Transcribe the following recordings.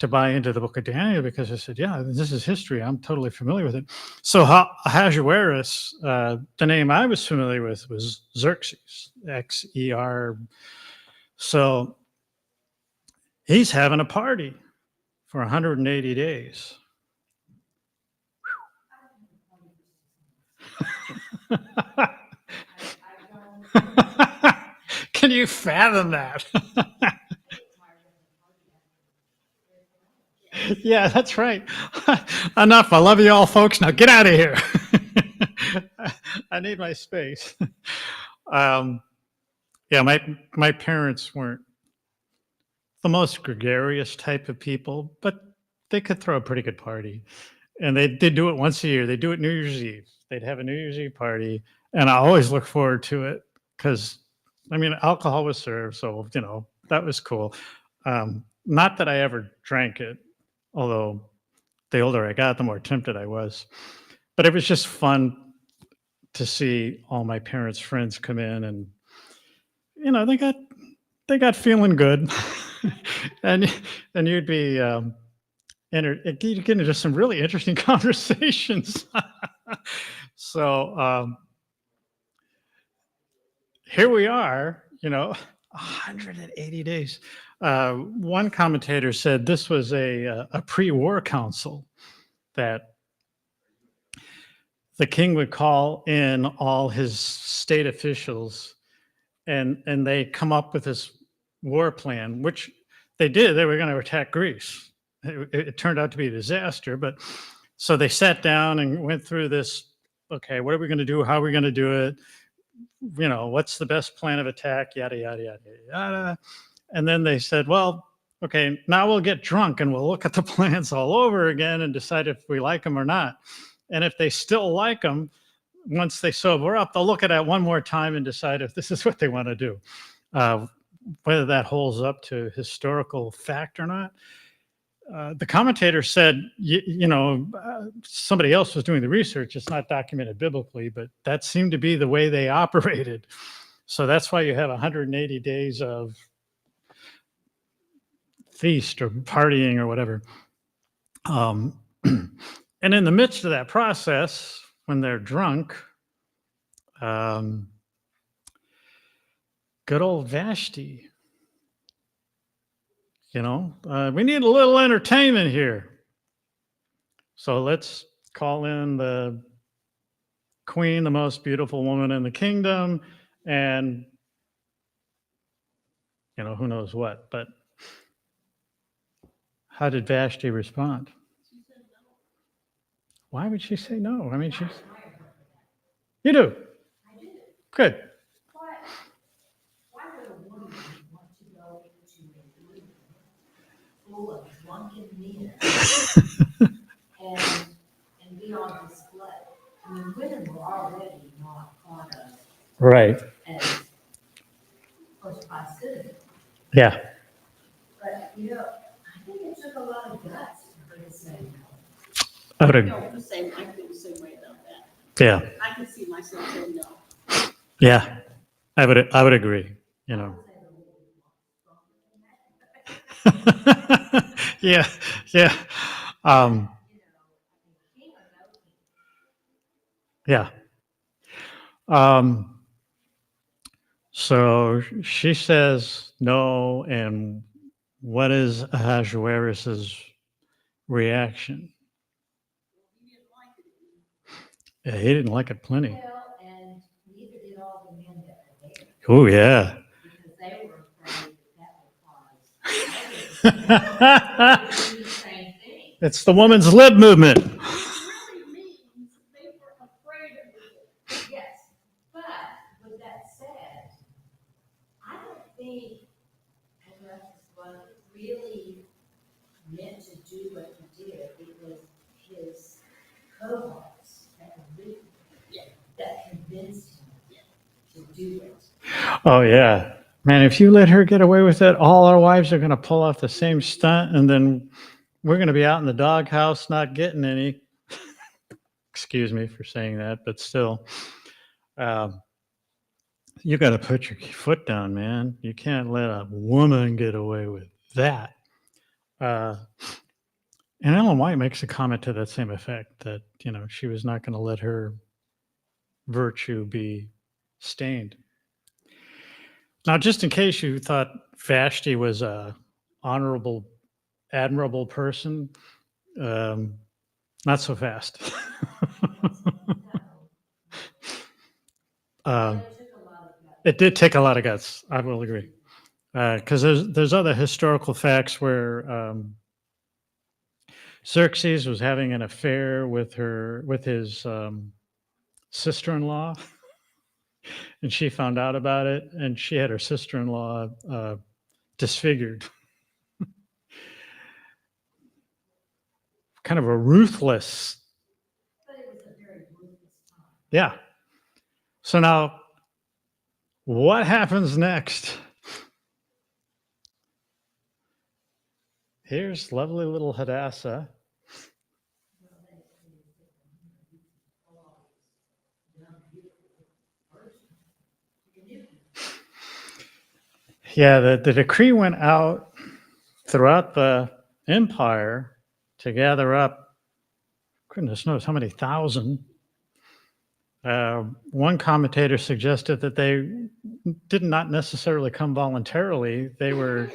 to buy into the book of Daniel because I said, yeah, this is history. I'm totally familiar with it. So Ahasuerus, the name I was familiar with was Xerxes, Xer. So he's having a party for 180 days. Can you fathom that? Yeah, that's right. Enough. I love you all, folks. Now get out of here. I need my space. Um, yeah, my parents weren't the most gregarious type of people, but they could throw a pretty good party. And they did do it once a year. They do it New Year's Eve. They'd have a New Year's Eve party, and I always look forward to it because, I mean, alcohol was served, so that was cool. Not that I ever drank it, although the older I got, the more tempted I was. But it was just fun to see all my parents' friends come in, and they got feeling good, and you'd be you'd get into some really interesting conversations. So here we are, 180 days. One commentator said this was a pre-war council that the king would call in all his state officials, and they come up with this war plan, which they did. They were going to attack Greece. It turned out to be a disaster, but so they sat down and went through this. Okay, what are we going to do? How are we going to do it? What's the best plan of attack? Yada yada yada yada. And then they said, well, okay, now we'll get drunk and we'll look at the plans all over again and decide if we like them or not. And if they still like them, once they sober up, they'll look at it one more time and decide if this is what they want to do. Whether that holds up to historical fact or not. The commentator said, somebody else was doing the research. It's not documented biblically, but that seemed to be the way they operated. So that's why you have 180 days of feast or partying or whatever. And in the midst of that process, when they're drunk, good old Vashti, we need a little entertainment here. So let's call in the queen, the most beautiful woman in the kingdom, and who knows what. But how did Vashti respond? Why would she say no? I mean, you do? Good. Why would a woman want to go into a room full of drunken men and be on display? I mean, women were already not thought of Right. as first-class citizens. Yeah. But, I think it took a lot of guts for her to say no. I feel the same way about that. Yeah. I can see myself saying no. Yeah. I would agree, Yeah. Yeah. Yeah. So she says no, and what is Ahasuerus's reaction? Yeah, he didn't like it plenty. Well, and neither did all the men that were there. Oh, yeah. Because they were afraid that would do the same thing. It's the woman's lib movement. It really means they were afraid of it. Yes, but with that said, I don't think was really meant to do what he did. It was his cohorts that convinced him to do it. Oh, yeah. Man, if you let her get away with it, all our wives are going to pull off the same stunt, and then we're going to be out in the doghouse not getting any. Excuse me for saying that, but still. You got to put your foot down, man. You can't let a woman get away with that. Uh, and Ellen White makes a comment to that same effect that, she was not going to let her virtue be stained. Now, just in case you thought Vashti was a honorable, admirable person, not so fast. It took a lot of guts. It did take a lot of guts. I will agree, because there's other historical facts where Xerxes was having an affair with his sister-in-law, and she found out about it, and she had her sister-in-law disfigured. Kind of a ruthless. But it was a very ruthless time. Yeah. So now, what happens next? Here's lovely little Hadassah. Yeah, the decree went out throughout the empire to gather up, goodness knows how many thousand. One commentator suggested that they did not necessarily come voluntarily. They were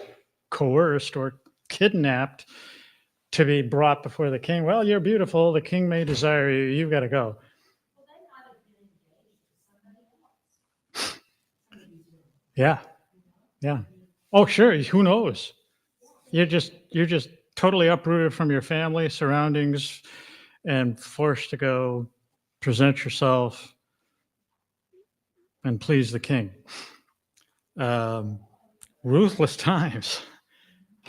coerced or kidnapped to be brought before the king. Well, you're beautiful. The king may desire you. You've got to go. Well, they might have been engaged to somebody else. Somebody's doing it, Yeah. you know? Yeah. Oh, sure. Who knows? You're just totally uprooted from your family surroundings and forced to go present yourself and please the king. Ruthless times.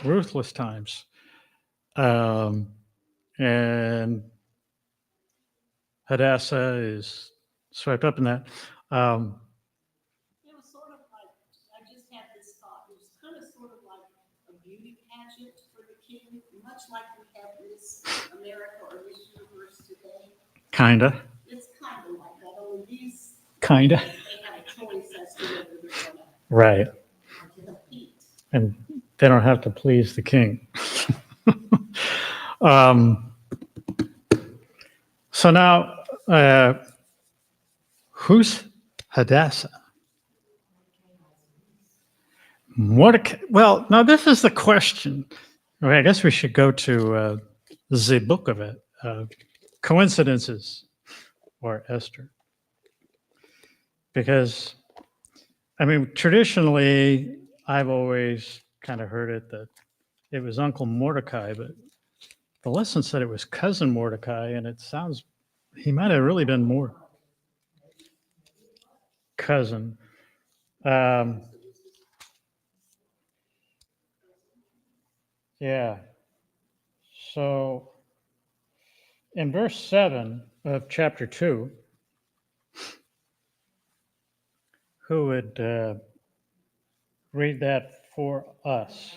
Ruthless times. And Hadassah is swept up in that. It was sort of like, I just had this thought, it was kind of sort of like a beauty pageant for the king, much like we have Miss America or Miss Universe today. Kinda. It's kind of like that, only these, Kinda. they have a choice as to whether they're gonna Right. compete. And they don't have to please the king. um, so now, who's Hadassah? Mordecai. Well, now this is the question. Okay, I guess we should go to the book of it, coincidences or Esther, because I mean traditionally I've always kind of heard it that it was Uncle Mordecai, but the lesson said it was cousin Mordecai, and it sounds he might have really been more cousin. Yeah. So in verse 7 of chapter 2, who would read that for us?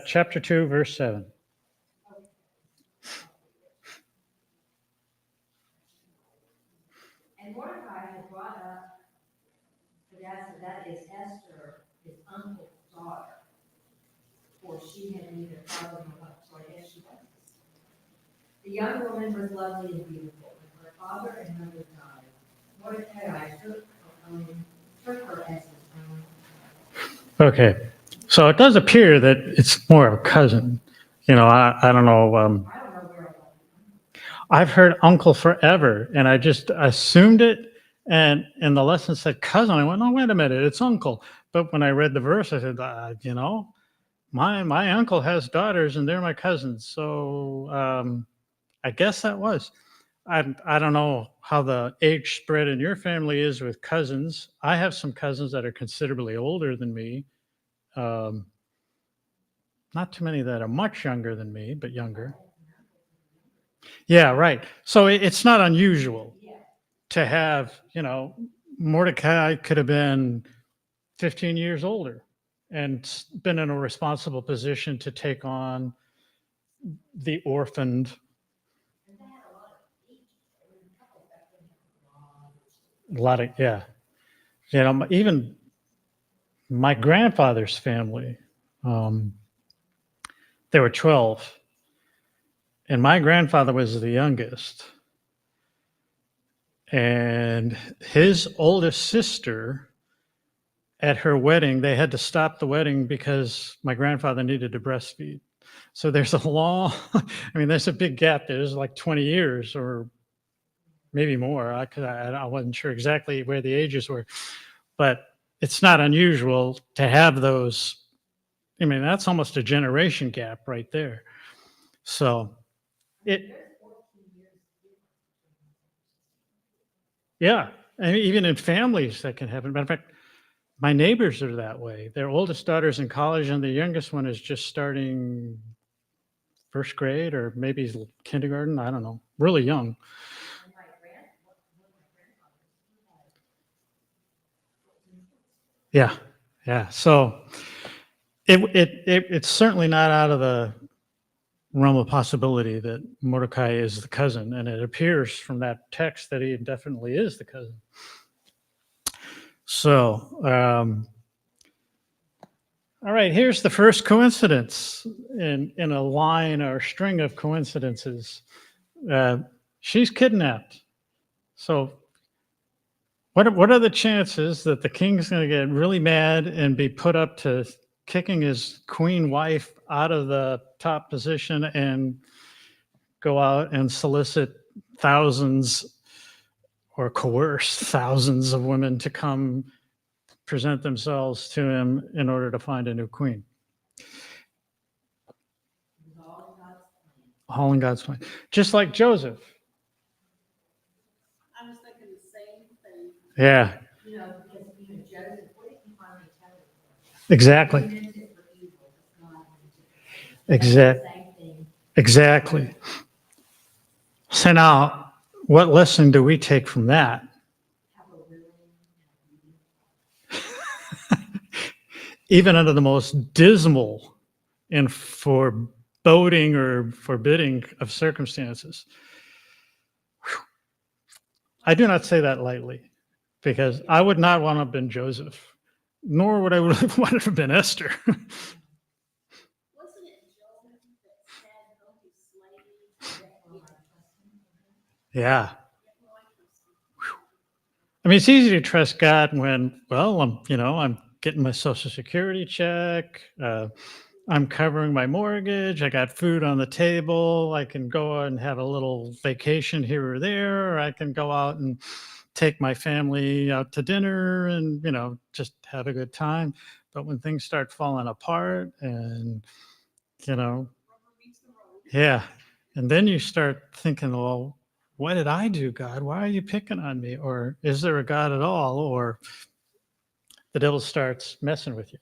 Chapter 2, verse 7. And Mordecai had brought up Hadassah, that is Esther, his uncle's daughter, for she had neither father nor mother, so I guess she was. The young woman was lovely and beautiful, and her father and mother died. Mordecai took her as his own. Okay. So it does appear that it's more of a cousin. I don't know. I don't know where I got it. I've heard uncle forever, and I just assumed it. And the lesson said cousin. I went, no, wait a minute, it's uncle. But when I read the verse, I said, my uncle has daughters, and they're my cousins. So I guess that was. I don't know how the age spread in your family is with cousins. I have some cousins that are considerably older than me. Not too many that are much younger than me, but younger. Yeah, right. So it's not unusual Yeah. to have, Mordecai could have been 15 years older and been in a responsible position to take on the orphaned. And they had a lot of ages. There were a couple back then had a lot of A lot of, yeah. Even my grandfather's family, There were 12. And my grandfather was the youngest. And his oldest sister, at her wedding, they had to stop the wedding because my grandfather needed to breastfeed. So there's a long, there's a big gap. There's like 20 years or maybe more. I wasn't sure exactly where the ages were, but it's not unusual to have those. That's almost a generation gap right there. So it, yeah, and even in families that can happen. Matter of fact, my neighbors are that way. Their oldest daughter's in college, and the youngest one is just starting first grade or maybe kindergarten. I don't know. Really young. Yeah, yeah. So it's certainly not out of the realm of possibility that Mordecai is the cousin, and it appears from that text that he definitely is the cousin. So, all right, here's the first coincidence in a line or string of coincidences. She's kidnapped. So, what are the chances that the king's going to get really mad and be put up to kicking his queen wife out of the top position and go out and solicit thousands or coerce thousands of women to come present themselves to him in order to find a new queen? All in God's plan. Just like Joseph. I was thinking the same thing. Yeah, Because Joseph, what did he finally tell him? exactly. He meant it for evil, but God meant it for good. Exact, Same thing. exactly. So now, what lesson do we take from that? Have a willing, Even under the most dismal and foreboding or forbidding of circumstances. Whew. I do not say that lightly, because I would not want to have been Joseph, nor would I have wanted to have been Esther. Wasn't it Joseph that said, "Go be slaves"? Yeah. It's easy to trust God when, well, I'm getting my Social Security check. I'm covering my mortgage. I got food on the table. I can go and have a little vacation here or there. Or I can go out and take my family out to dinner and, just have a good time. But when things start falling apart and, yeah. And then you start thinking, well, what did I do, God? Why are you picking on me? Or is there a God at all? Or the devil starts messing with you.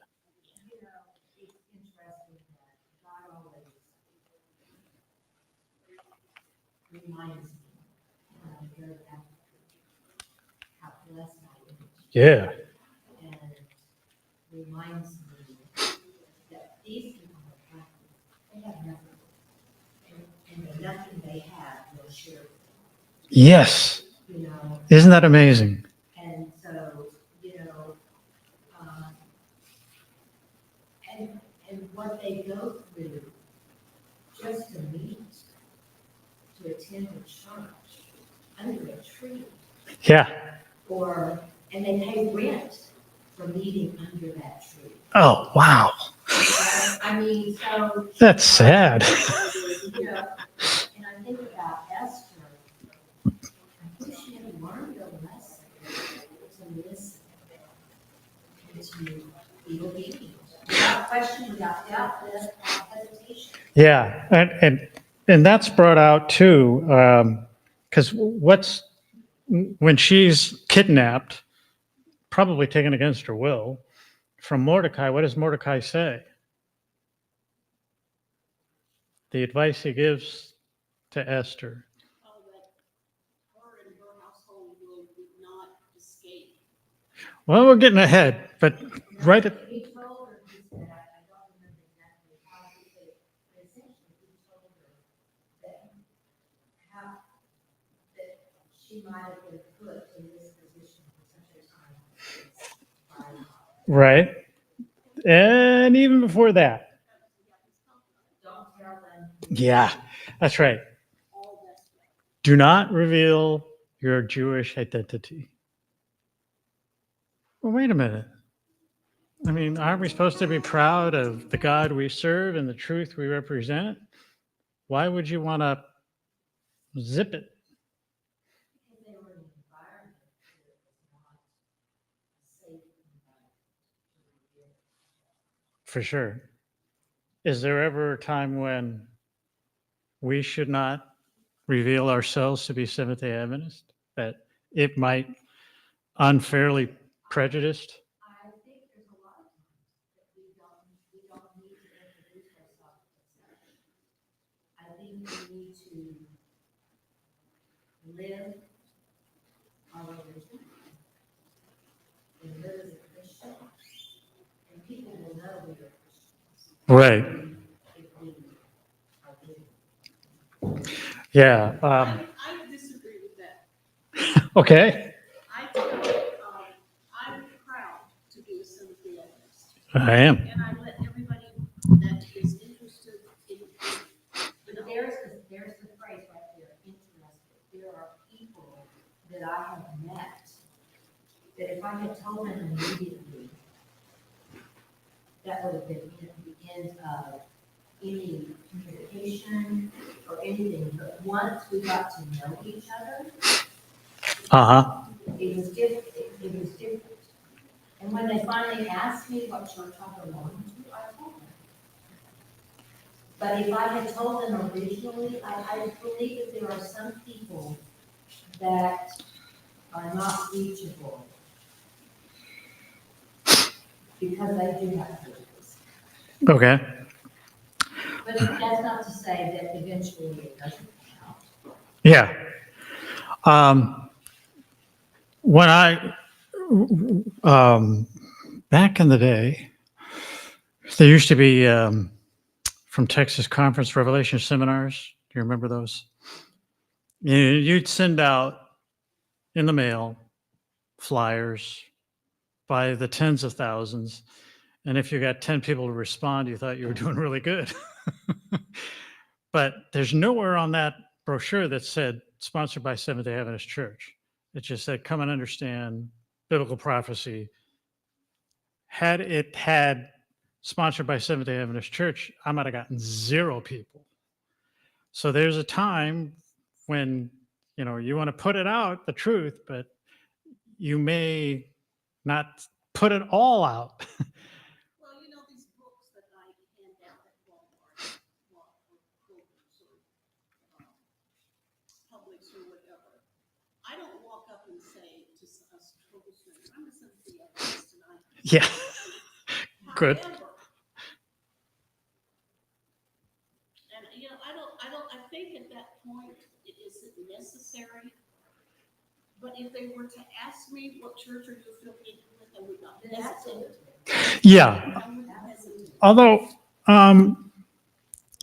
it's interesting that God always reminds me when I go back how blessed I am, Yeah. and reminds me that these people are happy. They have nothing. And the nothing they have, they'll share with Yes. them, Isn't that amazing? And so, um, and what they go through just to meet, to attend a church under a tree, Yeah. and they pay rent for meeting under that tree. Oh, wow. So. That's sad. And I think about Esther, I think she had learned a lesson to listen and to be obedient, without question, without doubt, without hesitation. Yeah. And that's brought out too, because when she's kidnapped, probably taken against her will, from Mordecai, what does Mordecai say? The advice he gives to Esther. Oh, that her and her household would not escape. Well, we're getting ahead, but right at, He told her, he said, I don't remember exactly how he said it, but essentially he told her that she might have been put in this position for such a time as this. right. And even before that, Don't tell them. Yeah, that's right. all that stuff. Do not reveal your Jewish identity. Well, wait a minute. I mean, aren't we supposed to be proud of the God we serve and the truth we represent? Why would you want to zip it? Because they were in an environment that was not a safe environment to reveal. For sure. Is there ever a time when we should not reveal ourselves to be Seventh-day Adventist? That it might unfairly prejudiced? I think there's a lot of times that we don't need to introduce ourselves as such. I think we need to live our religion and live as a Christian, and people will know we are Christians. Right. If we are living. Yeah. I disagree with that. Okay. I tell, I'm proud to be a Seventh-day Adventist. I am. And I let everybody that is interested in, But there's the phrase right there, interested. There are people that I have met that if I had told them immediately, that would have been the end of any communication or anything. But once we got to know each other, Uh-huh. it was different. It was different. And when they finally asked me what church I belonged to, I told them. But if I had told them originally, I believe that there are some people that are not reachable because they do have prejudice. Okay. But that's not to say that eventually it doesn't count. Yeah. When back in the day, there used to be from Texas Conference Revelation seminars. Do you remember those? You'd send out in the mail flyers by the tens of thousands. And if you got 10 people to respond, you thought you were doing really good. But there's nowhere on that brochure that said sponsored by Seventh-day Adventist Church. It just said, come and understand biblical prophecy. Had it had sponsored by Seventh-day Adventist Church, I might have gotten 0 people. So there's a time when, you want to put it out, the truth, but you may not put it all out. well, these books that I hand out at Walmart, or Kroger's, or Publix, or whatever. I don't walk up and say to us troubleshooters, I'm a Seventh-day Adventist tonight. Yeah. Good. However, and I think at that point it isn't necessary. But if they were to ask me what church are you affiliated with, I would not hesitate. Yeah. I wouldn't hesitate. Although,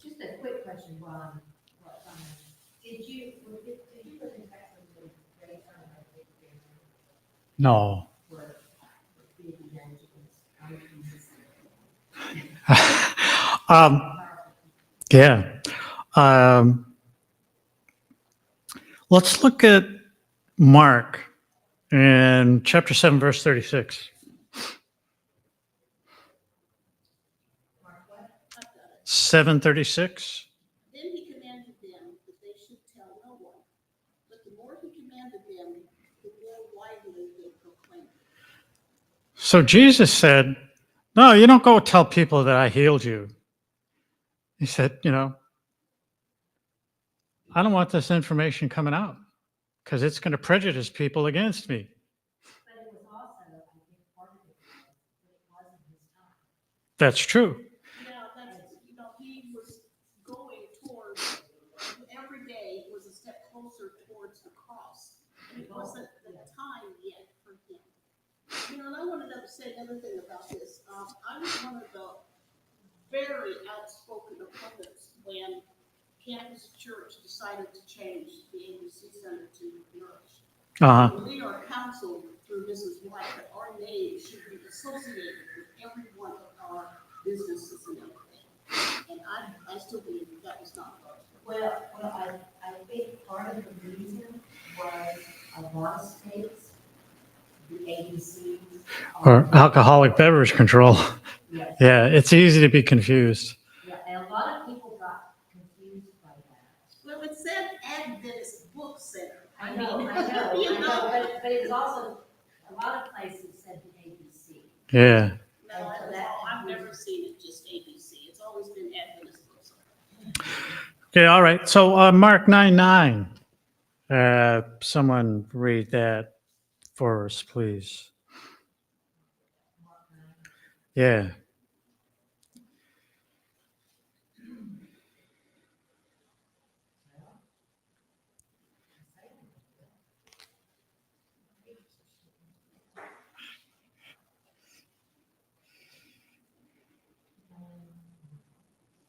Just a quick question, Ron. Did you live in Texas with Ray Turner and Big Family? no. Were big evangelists? Yeah. Let's look at Mark in chapter 7, verse 36. Mark what? I've got it. 7:36. Then he commanded them that they should tell no one. But the more he commanded them, the more widely they proclaimed it. So Jesus said, no, you don't go tell people that I healed you. He said, I don't want this information coming out because it's going to prejudice people against me. But it was also, I think, part of it was that it wasn't his time. That's true. Now, he was going towards, every day was a step closer towards the cross. And it wasn't the time yet for him. And I wanted to say another thing about this. I was one of the very outspoken opponents when Campus Church decided to change the ABC Center to Nourish. Uh-huh. We are counseled through Mrs. White that our name should be associated with every one of our businesses and everything. And I still believe that was not God's will. Well, I think part of the reason was a lot of states, the ABCs. Or alcoholic beverage control. Yes, Yeah, it's easy to be confused. yeah, and a lot of people got confused by that. Well, it said Adventist Book Center. I know, mean, I know, but it was also, a lot of places said the ABC. Yeah. No, I've never seen it just ABC. It's always been Adventist Book Center. Okay, all right. So Mark 9:9. Someone read that for us, please. Yeah.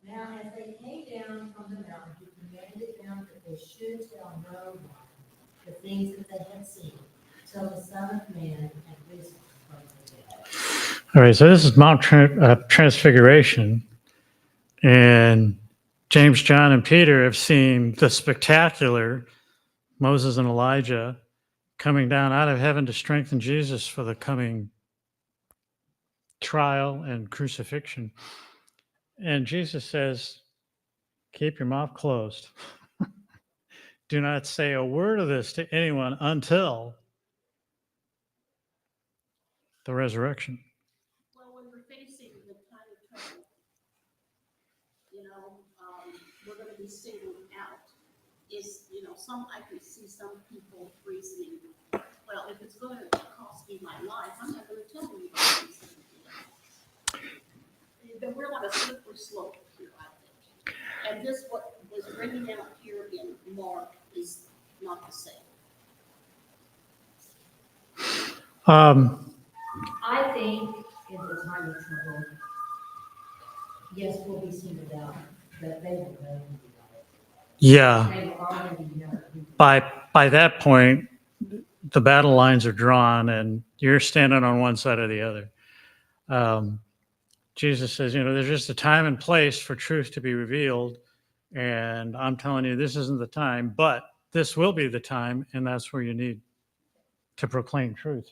Now, as they came down from the mountain, he commanded them that they should tell no one the things that they had seen, till the Son of Man had risen from the dead. All right. So this is Mount Transfiguration. And James, John, and Peter have seen the spectacular Moses and Elijah coming down out of heaven to strengthen Jesus for the coming trial and crucifixion. And Jesus says, keep your mouth closed. Do not say a word of this to anyone until the resurrection. Well, when we're facing the kind of trouble, we're going to be singled out. I could see some people reasoning, well, if it's going to cost me my life, I'm not going to tell anybody these things. But we're on a slippery slope here, I think. And this, what was bringing out here in Mark, is not the same. I think in the time of trouble, yes, we'll be singled out, but they will know who we are. Yeah. They will already know who we By that point, the battle lines are drawn and you're standing on one side or the other. Jesus says, there's just a time and place for truth to be revealed. And I'm telling you, this isn't the time, but this will be the time. And that's where you need to proclaim truth.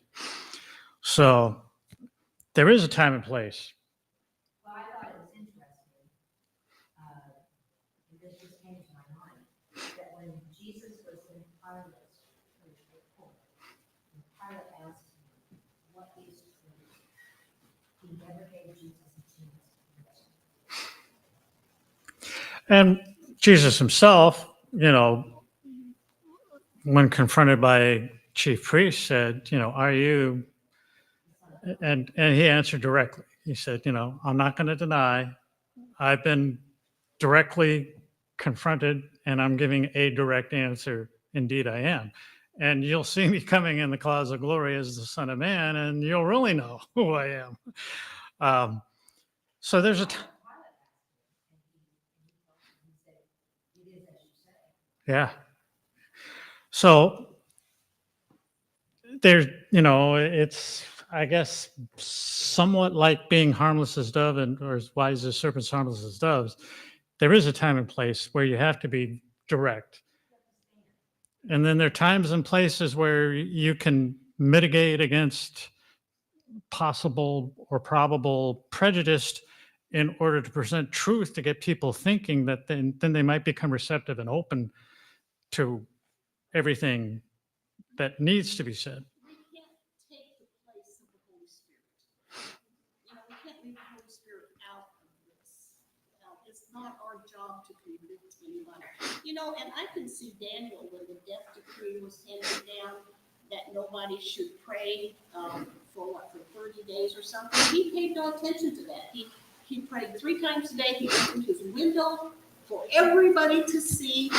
So there is a time and place. Well, I thought it was interesting, and this just came to my mind, that when Jesus was in Pilate's court, and Pilate asked him, what is truth? He never gave Jesus a chance to answer. And Jesus himself, when confronted by chief priest, said, are you? And he answered directly. He said, I'm not going to deny. I've been directly confronted and I'm giving a direct answer. Indeed, I am. And you'll see me coming in the clouds of glory as the Son of Man, and you'll really know who I am. So there's a yeah. So there's, it's, I guess, somewhat like being harmless as dove or as wise as serpents, harmless as doves. There is a time and place where you have to be direct. And then there are times and places where you can mitigate against possible or probable prejudice in order to present truth to get people thinking that then they might become receptive and open to everything that needs to be said. We can't take the place of the Holy Spirit. We can't leave the Holy Spirit out of this. It's not our job to convict anybody. And I can see Daniel when the death decree was handed down that nobody should pray for 30 days or something. He paid no attention to that. He prayed 3 times a day. He opened his window for everybody to see.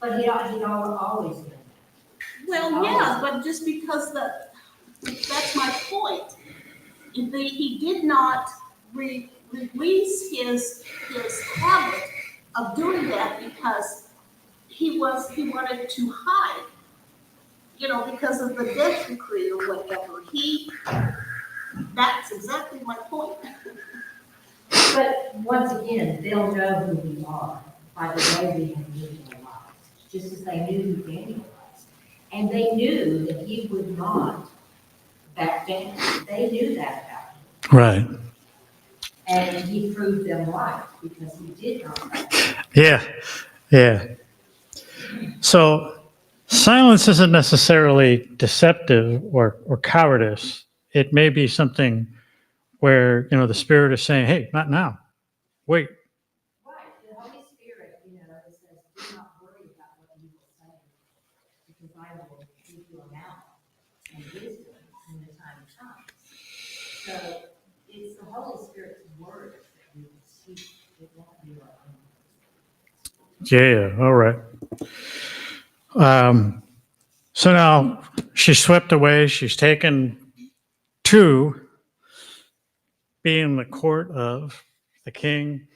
But he always did that. Well, yeah, but just because that's my point. He did not release his habit of doing that because he wanted to hide, because of the death decree or whatever. That's exactly my point. But once again, they'll know who we are by the way we have lived our lives, just as they knew who Daniel was. And they knew that he would not back down. They knew that about him. Right. And he proved them right because he did not back down. Yeah. Yeah. So silence isn't necessarily deceptive or cowardice. It may be something where, the Spirit is saying, hey, not now. Wait. Right, the Holy Spirit, it says, do not worry about what you will say, because I will give you a mouth and wisdom when the time comes. So it's the Holy Spirit's words that we will speak. It won't be our own. Yeah. All right. So now she's swept away. She's taken to be in the court of the king,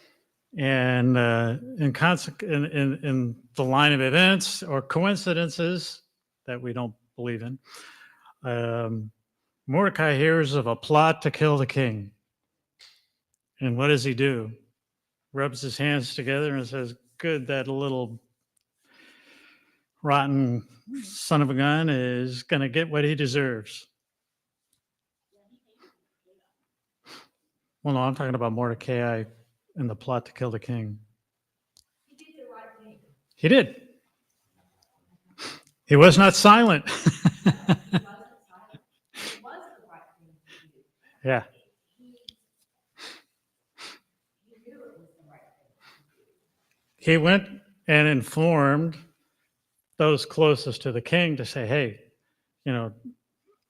and in the line of events or coincidences that we don't believe in, Mordecai hears of a plot to kill the king. And what does he do? Rubs his hands together and says, good, that little rotten son of a gun is going to get what he deserves. Well, no, I'm talking about Mordecai and the plot to kill the king. He did the right thing. He did. He was not silent. He wasn't silent. It was the right thing to do. Yeah. He knew it was the right thing to do. He went and informed those closest to the king to say, hey,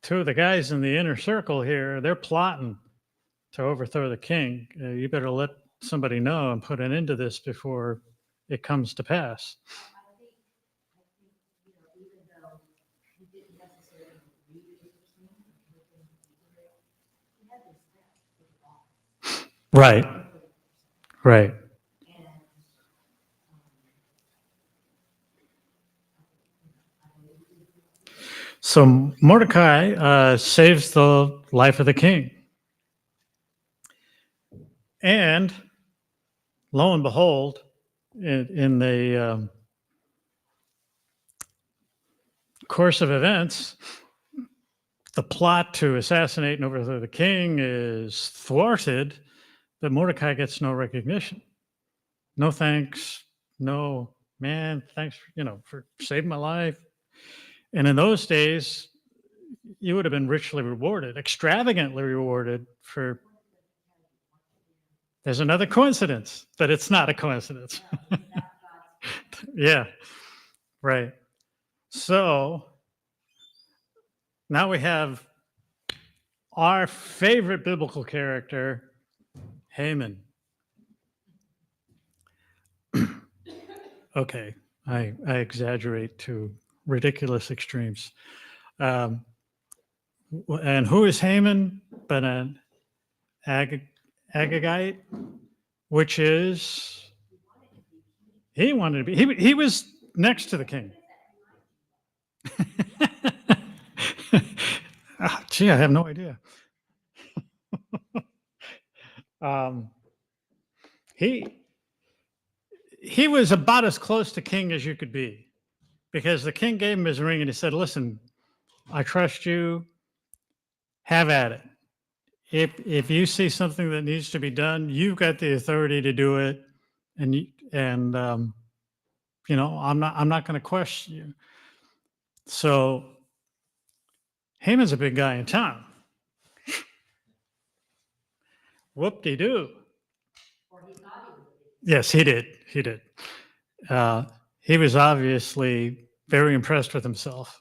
two of the guys in the inner circle here, they're plotting to overthrow the king. You better let somebody know and put an end to this before it comes to pass. I think, even though he didn't necessarily agree with the king, he had respect for the office. Right. Right. And, So Mordecai saves the life of the king. And lo and behold, in the course of events, the plot to assassinate and overthrow the king is thwarted, but Mordecai gets no recognition. No thanks. No, man, thanks for saving my life. And in those days, you would have been richly rewarded, extravagantly rewarded for. There's another coincidence, but it's not a coincidence. Yeah, right. So now we have our favorite biblical character, Haman. Okay, I exaggerate to ridiculous extremes. And who is Haman but an Agagite, which is he wanted to be. He was next to the king. Gee, I have no idea. He was about as close to king as you could be, because the king gave him his ring and he said, listen, I trust you, have at it. If you see something that needs to be done, you've got the authority to do it, and I'm not going to question you. So Haman's a big guy in town. Whoop-de-doo. Yes, he did. He did. He was obviously very impressed with himself.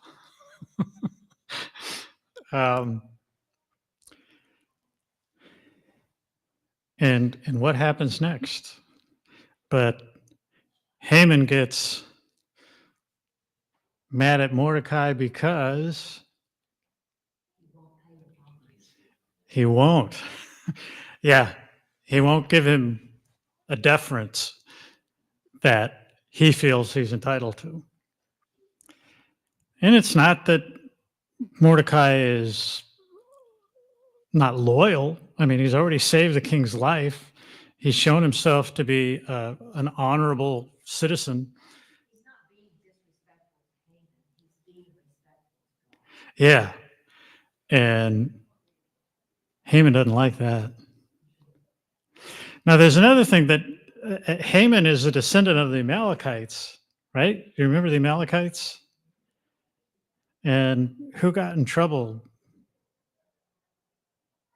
And what happens next? But Haman gets mad at Mordecai because he won't. Yeah, he won't give him a deference that he feels he's entitled to. And it's not that Mordecai is not loyal. I mean, he's already saved the king's life. He's shown himself to be an honorable citizen. He's not being disrespectful to Haman, he's being respectful. Yeah. And Haman doesn't like that. Now, there's another thing that Haman is a descendant of the Amalekites, right? You remember the Amalekites? And who got in trouble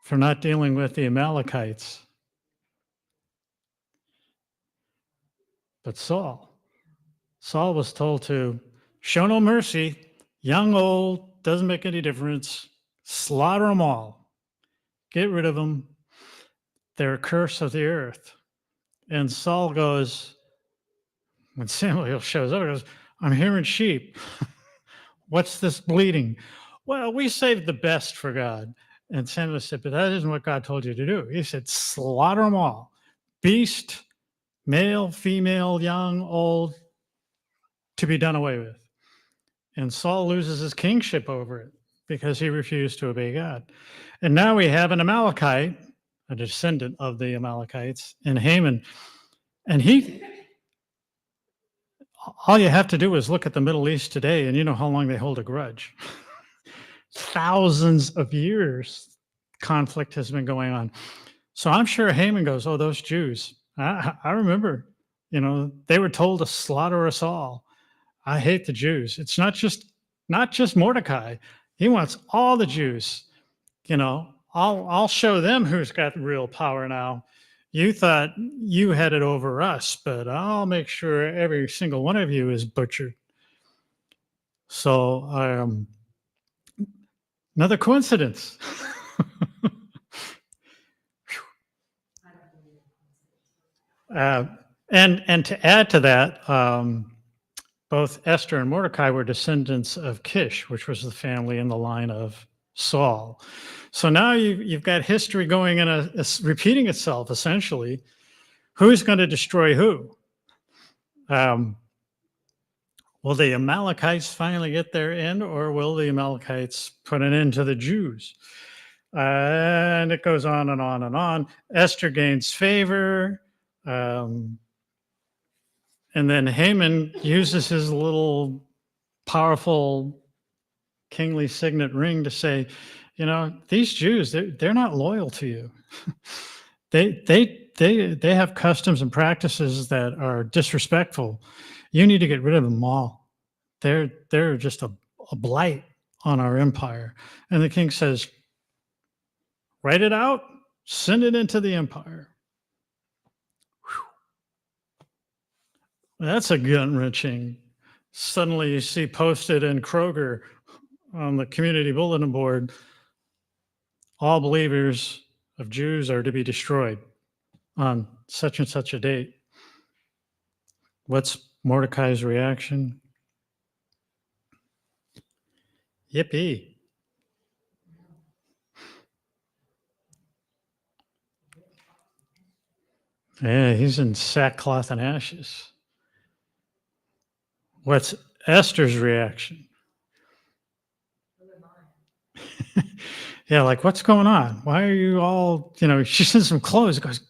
for not dealing with the Amalekites? But Saul. Saul was told to show no mercy, young, old, doesn't make any difference, slaughter them all, get rid of them. They're a curse of the earth. And Saul goes, when Samuel shows up, he goes, I'm hearing sheep. What's this bleating? Well, we saved the best for God. And Samuel said, but that isn't what God told you to do. He said, slaughter them all. Beast, male, female, young, old, to be done away with. And Saul loses his kingship over it because he refused to obey God. And now we have an Amalekite, a descendant of the Amalekites, and Haman. And all you have to do is look at the Middle East today, and you know how long they hold a grudge. Thousands of years conflict has been going on. So I'm sure Haman goes, oh, those Jews. I remember, they were told to slaughter us all. I hate the Jews. It's not just Mordecai. He wants all the Jews. I'll show them who's got real power now. You thought you had it over us, but I'll make sure every single one of you is butchered. So, another coincidence. And to add to that, both Esther and Mordecai were descendants of Kish, which was the family in the line of Saul. So now you've got history going in repeating itself, essentially. Who's going to destroy who? Will the Amalekites finally get their end, or will the Amalekites put an end to the Jews? And it goes on and on and on. Esther gains favor. And then Haman uses his little powerful kingly signet ring to say, these Jews, they're not loyal to you. They have customs and practices that are disrespectful. You need to get rid of them all. They're just a blight on our empire. And the king says, write it out, send it into the empire. That's a gut-wrenching. Suddenly you see posted in Kroger on the community bulletin board, all believers of Jews are to be destroyed on such and such a date. What's Mordecai's reaction? Yippee. Yeah, he's in sackcloth and ashes. What's Esther's reaction? Yeah, like, what's going on? Why are you all, she sends some clothes, goes,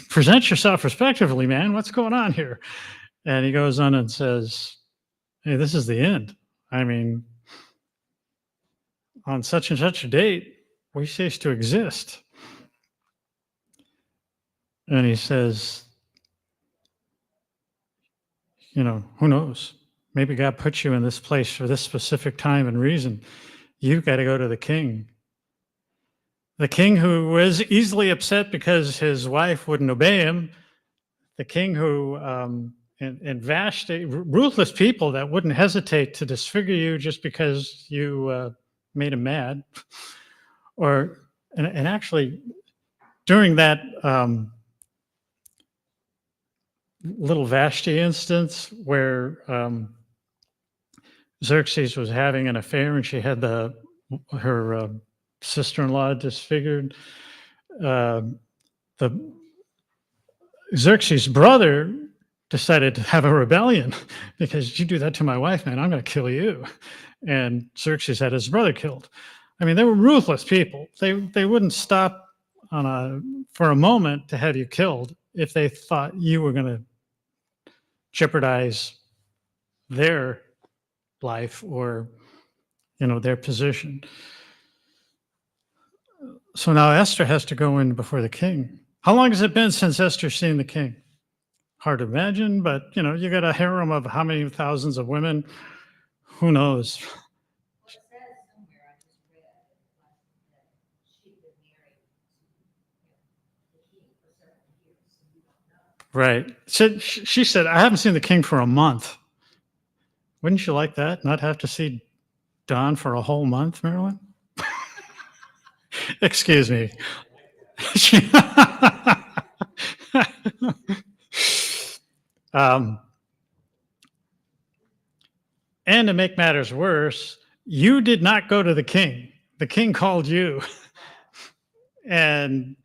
present yourself respectively, man. What's going on here? And he goes on and says, hey, this is the end. I mean, on such and such a date, we cease to exist. And he says, who knows? Maybe God put you in this place for this specific time and reason. You've got to go to the king. The king who was easily upset because his wife wouldn't obey him. The king who, and Vashti, ruthless people that wouldn't hesitate to disfigure you just because you made him mad. And actually, during that little Vashti instance where Xerxes was having an affair and she had her sister-in-law disfigured, the Xerxes' brother decided to have a rebellion because you do that to my wife, man, I'm going to kill you. And Xerxes had his brother killed. I mean, they were ruthless people. They wouldn't stop for a moment to have you killed if they thought you were going to jeopardize their life or their position. So now Esther has to go in before the king. How long has it been since Esther's seen the king? Hard to imagine, but you got a harem of how many thousands of women? Who knows? Well, it says somewhere, I just read that she'd been married to the king for several years, so you don't know. Right. She said, I haven't seen the king for a month. Wouldn't you like that? Not have to see Don for a whole month, Marilyn? Excuse me. um, and to make matters worse, you did not go to the king. The king called you. And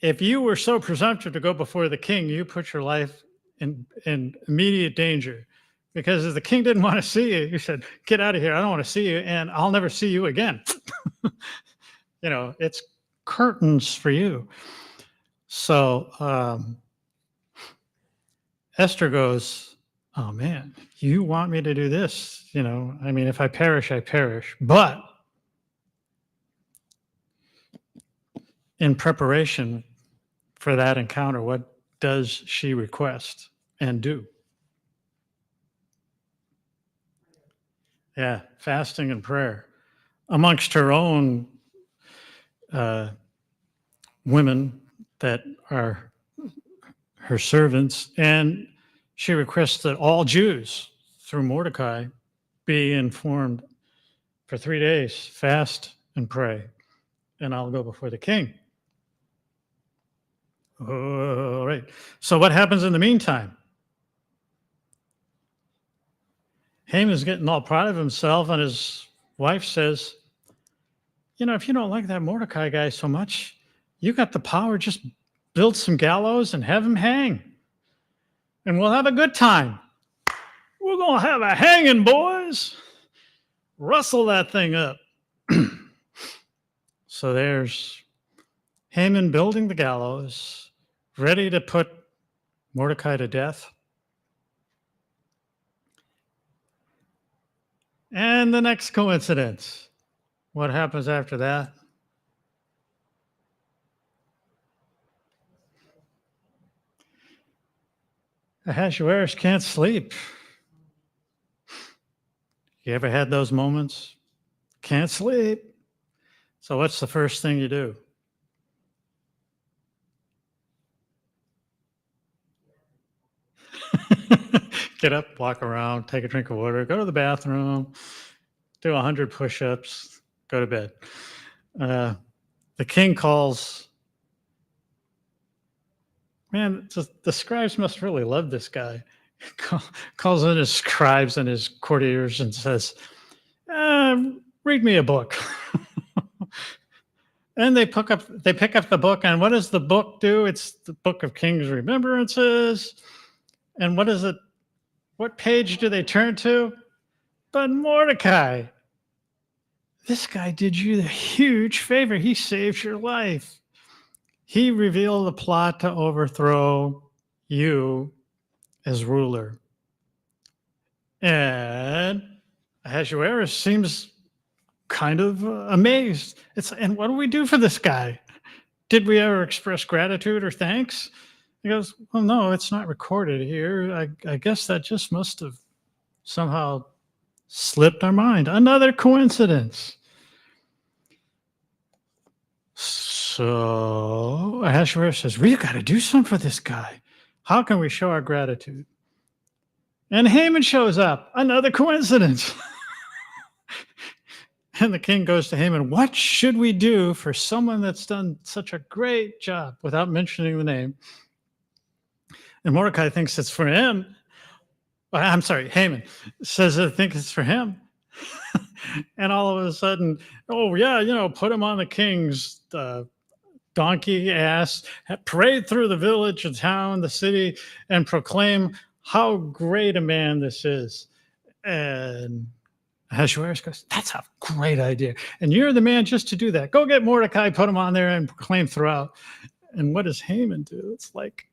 if you were so presumptive to go before the king, you put your life in immediate danger. Because if the king didn't want to see you, you said, get out of here. I don't want to see you, and I'll never see you again. It's curtains for you. So Esther goes, oh man, you want me to do this? If I perish, I perish. But in preparation for that encounter, what does she request and do? Yeah, fasting and prayer amongst her own women that are her servants. And she requests that all Jews, through Mordecai, be informed for 3 days, fast and pray, and I'll go before the king. All right. So what happens in the meantime? Haman's getting all proud of himself, and his wife says, if you don't like that Mordecai guy so much, you got the power, just build some gallows and have him hang. And we'll have a good time. We're going to have a hanging, boys. Rustle that thing up. So there's Haman building the gallows, ready to put Mordecai to death. And the next coincidence. What happens after that? Ahasuerus can't sleep. You ever had those moments? Can't sleep. So what's the first thing you do? Get up, walk around, take a drink of water, go to the bathroom, do 100 push-ups, go to bed. The king calls. Man, the scribes must really love this guy. Calls in his scribes and his courtiers and says, read me a book. And they pick up the book, and what does the book do? It's the Book of Kings Remembrances. And what is it? What page do they turn to? But Mordecai. This guy did you the huge favor. He saved your life. He revealed the plot to overthrow you as ruler. And Ahasuerus seems kind of amazed. And what do we do for this guy? Did we ever express gratitude or thanks? He goes, well, no, it's not recorded here. I guess that just must have somehow slipped our mind. Another coincidence. So Ahasuerus says, we've got to do something for this guy. How can we show our gratitude? And Haman shows up. Another coincidence. And the king goes to Haman, what should we do for someone that's done such a great job, without mentioning the name? And Mordecai thinks it's for him. I'm sorry, Haman says, I think it's for him. And all of a sudden, oh yeah, put him on the king's donkey ass, parade through the village, the town, the city, and proclaim how great a man this is. And Ahasuerus goes, that's a great idea. And you're the man just to do that. Go get Mordecai, put him on there, and proclaim throughout. And what does Haman do? It's like,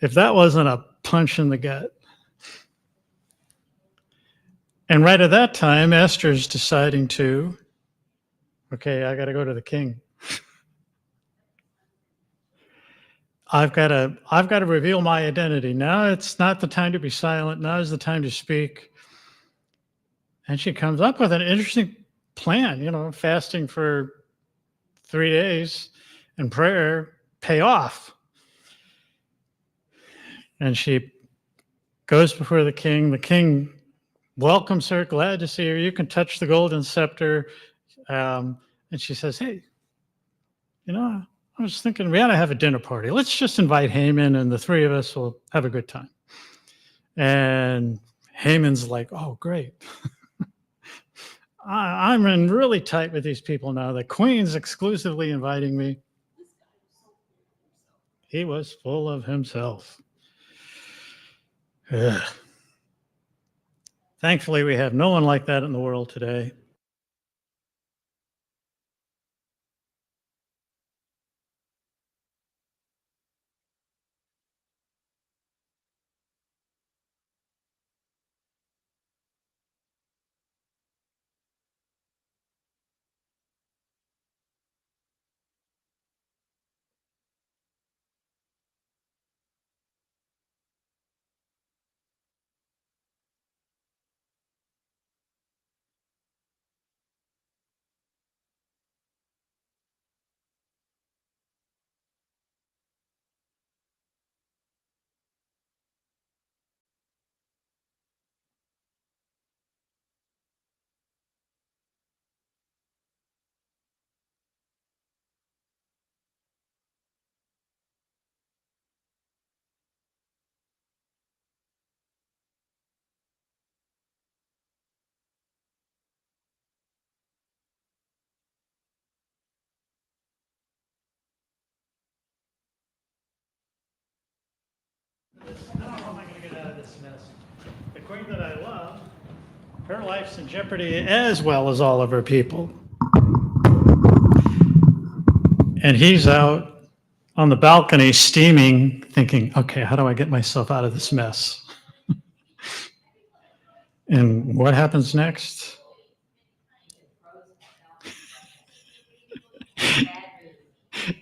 if that wasn't a punch in the gut. And right at that time, Esther's deciding to, okay, I got to go to the king. I've got to reveal my identity. Now it's not the time to be silent. Now is the time to speak. And she comes up with an interesting plan, fasting for 3 days and prayer pay off. And she goes before the king. The king welcomes her, glad to see her. You can touch the golden scepter. And she says, hey, I was thinking we ought to have a dinner party. Let's just invite Haman and the three of us will have a good time. And Haman's like, oh, great. I'm in really tight with these people now. The queen's exclusively inviting me. He was full of himself. Ugh. Thankfully, we have no one like that in the world today. How am I going to get out of this mess? The queen that I love, her life's in jeopardy as well as all of her people. And he's out on the balcony steaming, thinking, okay, how do I get myself out of this mess? And what happens next?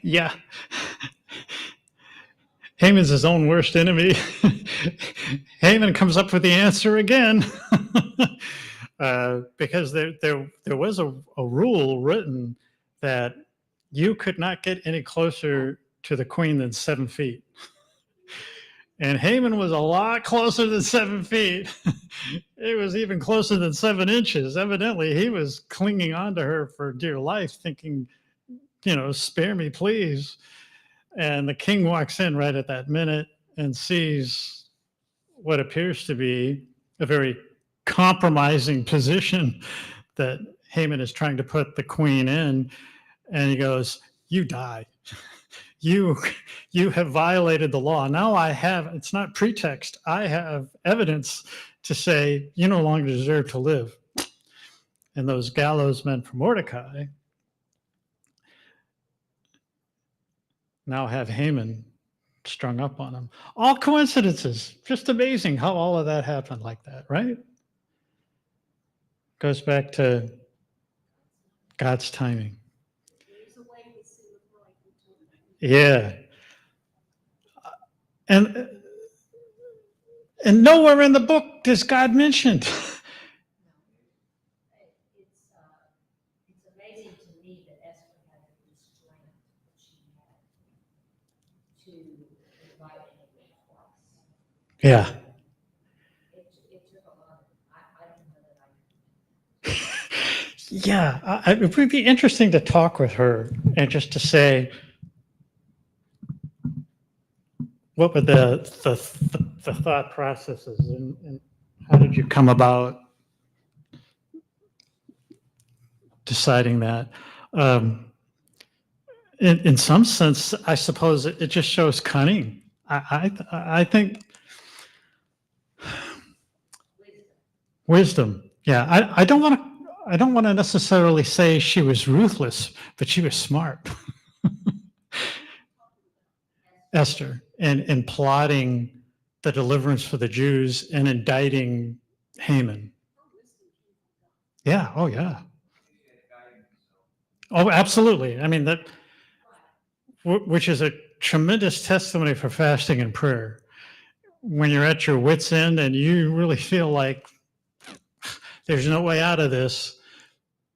Yeah. Haman's his own worst enemy. Haman comes up with the answer again. Because there was a rule written that you could not get any closer to the queen than 7 feet. And Haman was a lot closer than 7 feet. It was even closer than 7 inches. Evidently, he was clinging on to her for dear life, thinking, spare me, please. And the king walks in right at that minute and sees what appears to be a very compromising position that Haman is trying to put the queen in. And he goes, you die. You have violated the law. Now it's not pretext. I have evidence to say you no longer deserve to live. And those gallows men for Mordecai now have Haman strung up on him. All coincidences. Just amazing how all of that happened like that, right? Goes back to God's timing. Yeah. And nowhere in the book does God mentioned. It's amazing to me that Esther had the strength that she had to invite him twice. Yeah. It took a lot. I don't know that I. Yeah, it would be interesting to talk with her and just to say, what were the thought processes and how did you come about deciding that? In some sense, I suppose it just shows cunning. I think Wisdom. Yeah, I don't want to necessarily say she was ruthless, but she was smart. Esther, and plotting the deliverance for the Jews and indicting Haman. Yeah. Oh, yeah. Oh, absolutely. I mean, which is a tremendous testimony for fasting and prayer. When you're at your wit's end and you really feel like there's no way out of this,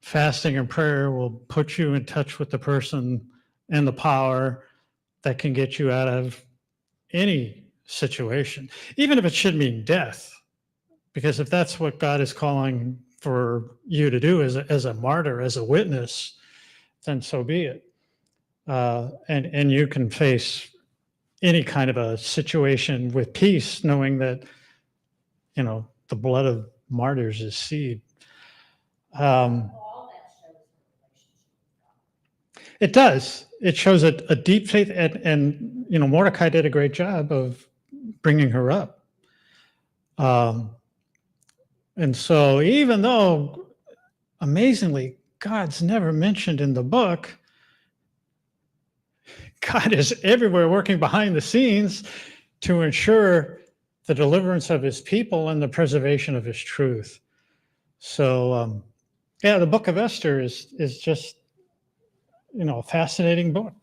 fasting and prayer will put you in touch with the person and the power that can get you out of any situation, even if it should mean death. Because if that's what God is calling for you to do as a martyr, as a witness, then so be it. And you can face any kind of a situation with peace, knowing that, the blood of martyrs is seed. All that shows the relationship with God. It does. It shows a deep faith, and Mordecai did a great job of bringing her up. And so, even though, amazingly, God's never mentioned in the book, God is everywhere working behind the scenes to ensure the deliverance of his people and the preservation of his truth. So, yeah, the book of Esther is just, a fascinating book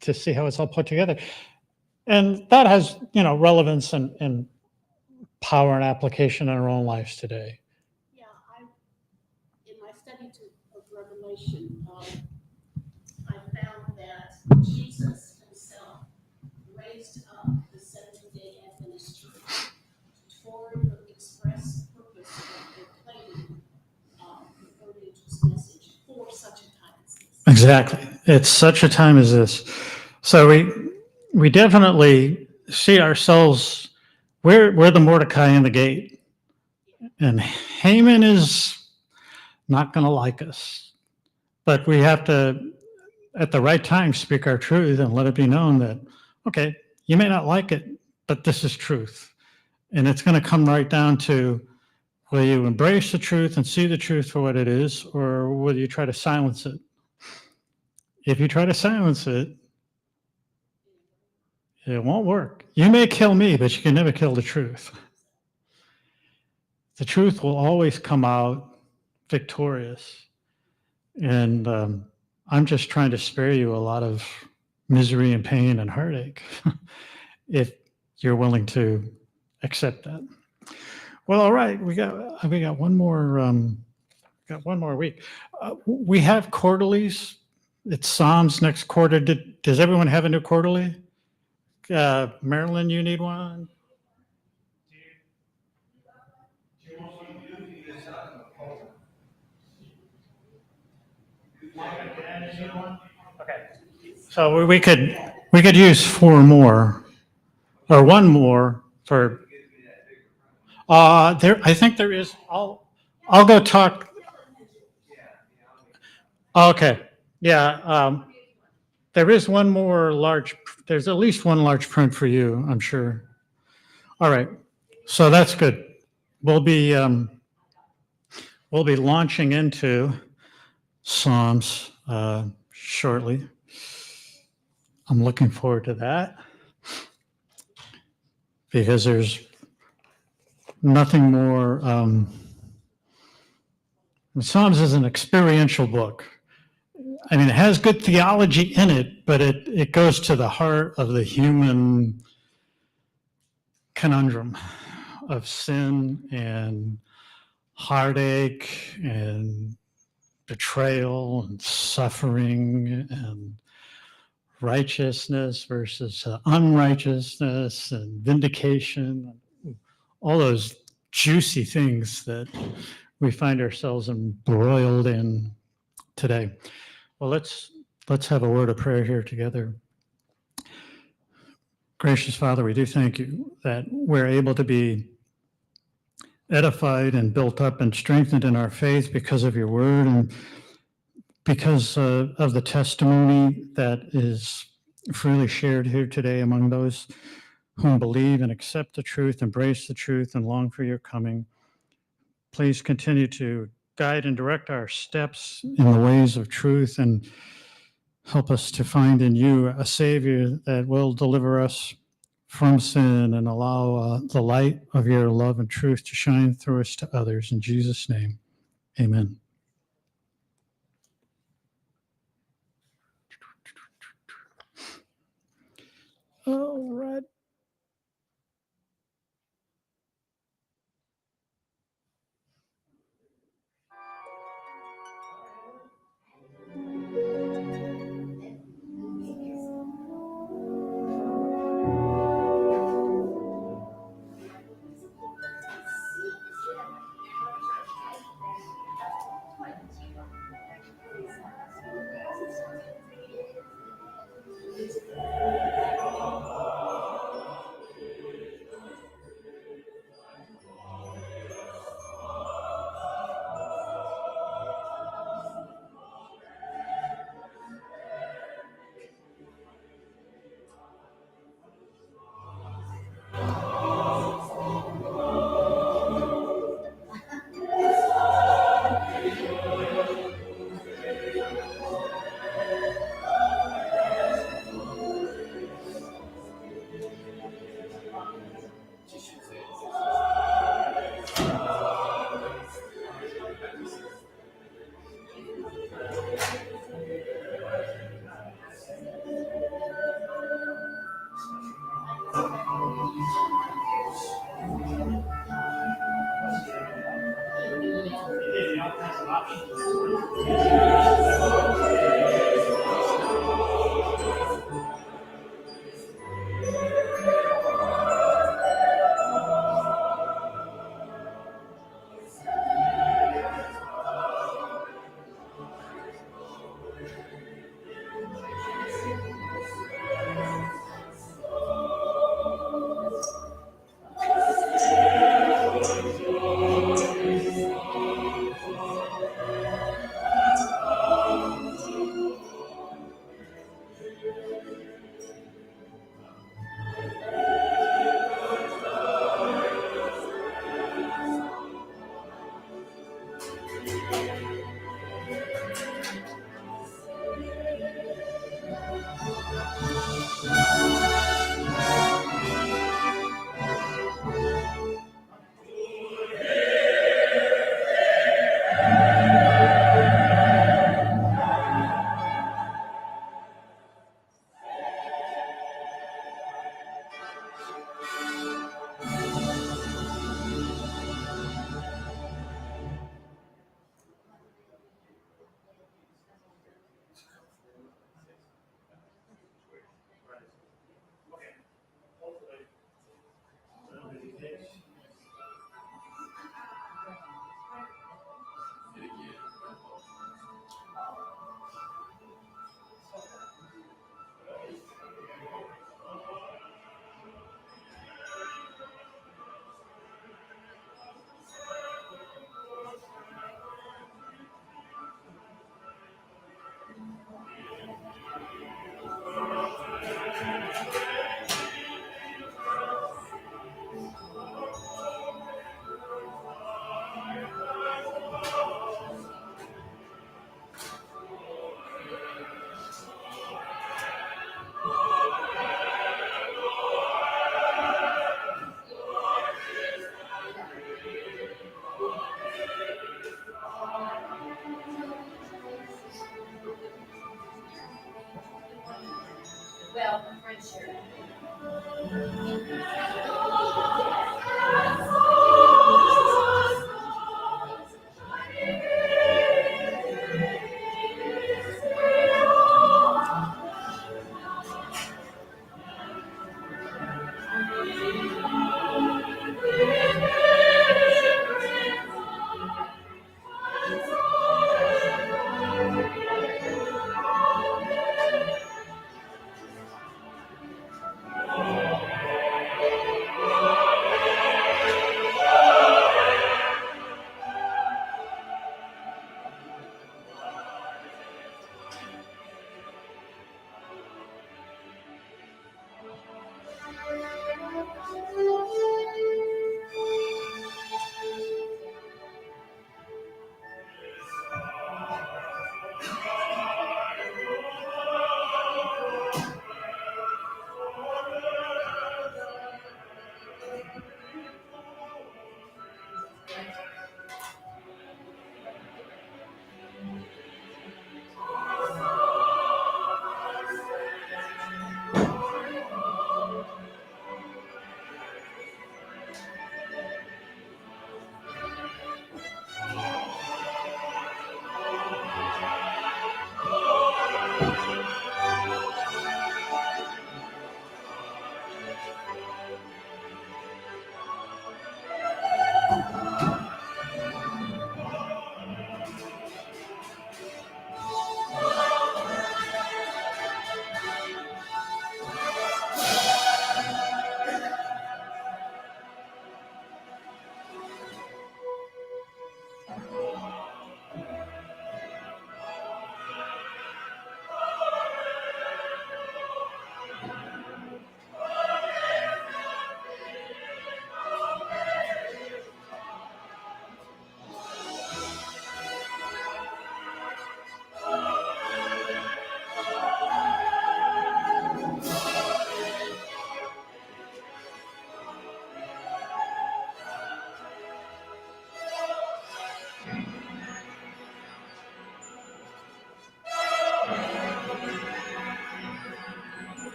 to see how it's all put together. And that has, relevance and power and application in our own lives today. Yeah, in my study of Revelation, I found that Jesus himself raised up the Seventh-day Adventist Church for the express purpose of proclaiming the early angel's message for such a time as this. Exactly. It's such a time as this. So we definitely see ourselves, we're the Mordecai in the gate. And Haman is not going to like us. But we have to, at the right time, speak our truth and let it be known that, okay, you may not like it, but this is truth. And it's going to come right down to, will you embrace the truth and see the truth for what it is, or will you try to silence it? If you try to silence it, it won't work. You may kill me, but you can never kill the truth. The truth will always come out victorious. And I'm just trying to spare you a lot of misery and pain and heartache if you're willing to accept that. Well, all right, we got one more week. We have quarterlies. It's Psalms next quarter. Does everyone have a new quarterly? Marilyn, you need one? Okay. So we could use 4 more or 1 more for there. I think there is. I'll go talk. Okay. Yeah. There is one more large. There's at least one large print for you, I'm sure. All right. So that's good. We'll be launching into Psalms shortly. I'm looking forward to that because there's nothing more. Psalms is an experiential book. I mean, it has good theology in it, but it goes to the heart of the human conundrum of sin and heartache and betrayal and suffering and righteousness versus unrighteousness and vindication, all those juicy things that we find ourselves embroiled in today. Well, let's have a word of prayer here together. Gracious Father, we do thank you that we're able to be edified and built up and strengthened in our faith because of your word and because of the testimony that is freely shared here today among those whom believe and accept the truth, embrace the truth, and long for your coming. Please continue to guide and direct our steps in the ways of truth, and help us to find in you a Savior that will deliver us from sin and allow the light of your love and truth to shine through us to others. In Jesus' name, amen. All right. Well, friendship.